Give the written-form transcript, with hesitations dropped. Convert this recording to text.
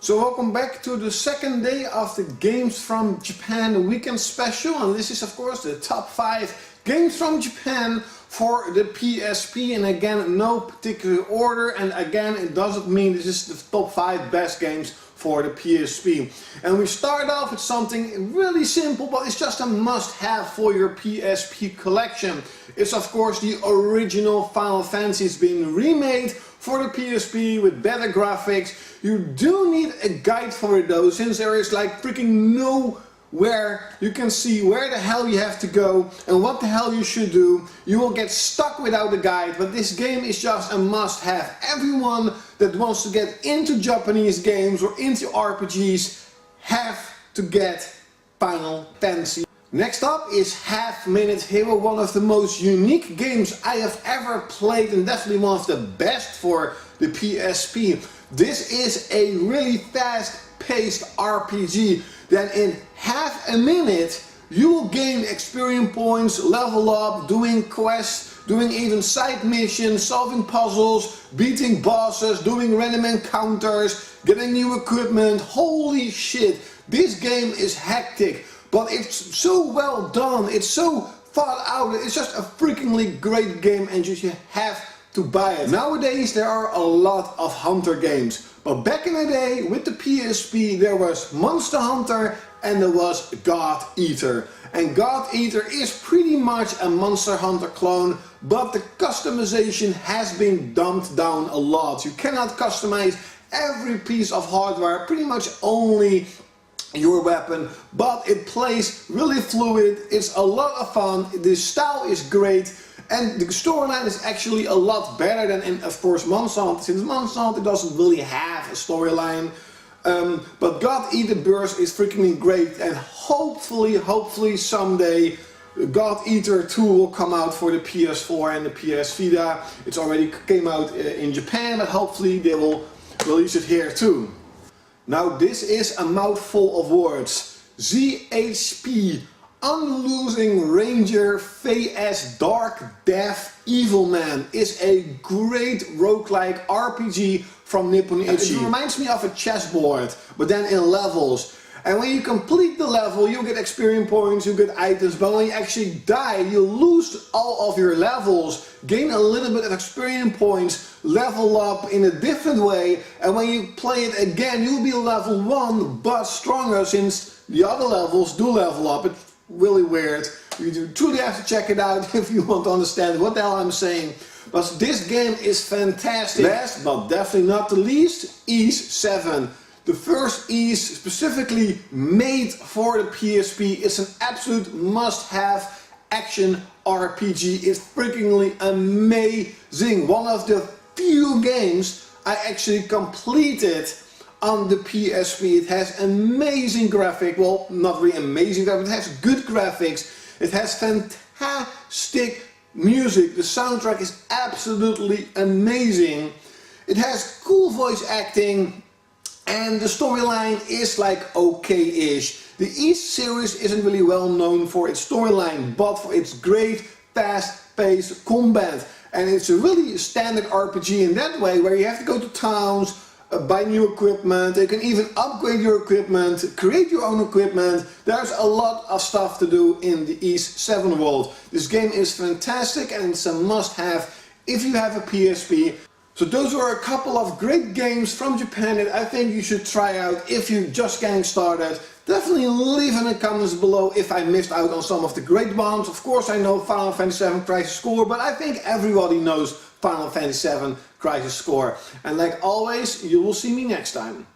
So welcome back to the second day of the Games from Japan weekend special, and this is of course the top 5 games from Japan for the PSP, and again no particular order, and again it doesn't mean this is the top 5 best games for the PSP. And we start off with something really simple, but it's just a must-have for your PSP collection. It's of course the original Final Fantasy. It's been remade for the PSP with better graphics. You do need a guide for it though, since there is like freaking nowhere you can see where the hell you have to go and what the hell you should do. You will get stuck without a guide, but this game is just a must-have. Everyone that wants to get into Japanese games or into RPGs have to get Final Fantasy. Next up is HalfMinute Hero, one of the most unique games I have ever played and definitely one of the best for the PSP. This is a really fast-paced RPG that in half a minute you will gain experience points, level up, doing quests, doing even side missions, solving puzzles, beating bosses, doing random encounters, getting new equipment. Holy shit, this game is hectic. But it's so well done, it's so thought out, it's just a freakingly great game and you have to buy it. Nowadays there are a lot of Hunter games, but back in the day with the PSP there was Monster Hunter and there was God Eater. And God Eater is pretty much a Monster Hunter clone, but the customization has been dumbed down a lot. You cannot customize every piece of hardware, pretty much only your weapon, but it plays really fluid. It's a lot of fun, the style is great, and the storyline is actually a lot better than in, of course, Monster Hunter, since Monster Hunter doesn't really have a storyline. But God Eater Burst is freaking great, and hopefully someday God Eater 2 will come out for the PS4 and the PS Vita. It's already came out in Japan, but hopefully they will release it here too. Now this is a mouthful of words. ZHP, Unlosing Ranger vs Dark Death Evil Man, is a great roguelike RPG from Nippon Ichi. It reminds me of a chessboard, but then in levels. And when you complete the level, you get experience points, you get items, but when you actually die, you lose all of your levels, gain a little bit of experience points, level up in a different way, and when you play it again, you'll be level 1, but stronger, since the other levels do level up. It's really weird. You do truly have to check it out if you want to understand what the hell I'm saying. But this game is fantastic. Last but definitely not the least, Ys 7. The first Ys, specifically made for the PSP, is an absolute must-have action RPG. It's freakingly amazing. One of the few games I actually completed on the PSP. It has amazing graphics. Well, not really amazing graphics, it has good graphics. It has fantastic music. The soundtrack is absolutely amazing. It has cool voice acting. And the storyline is like okay-ish. The Ys series isn't really well known for its storyline, but for its great fast-paced combat. And it's a really standard RPG in that way, where you have to go to towns, buy new equipment, you can even upgrade your equipment, create your own equipment. There's a lot of stuff to do in the Ys 7 world. This game is fantastic and it's a must-have if you have a PSP. So those were a couple of great games from Japan that I think you should try out if you're just getting started. Definitely leave in the comments below if I missed out on some of the great ones. Of course I know Final Fantasy VII Crisis Core, but I think everybody knows Final Fantasy VII Crisis Core. And like always, you will see me next time.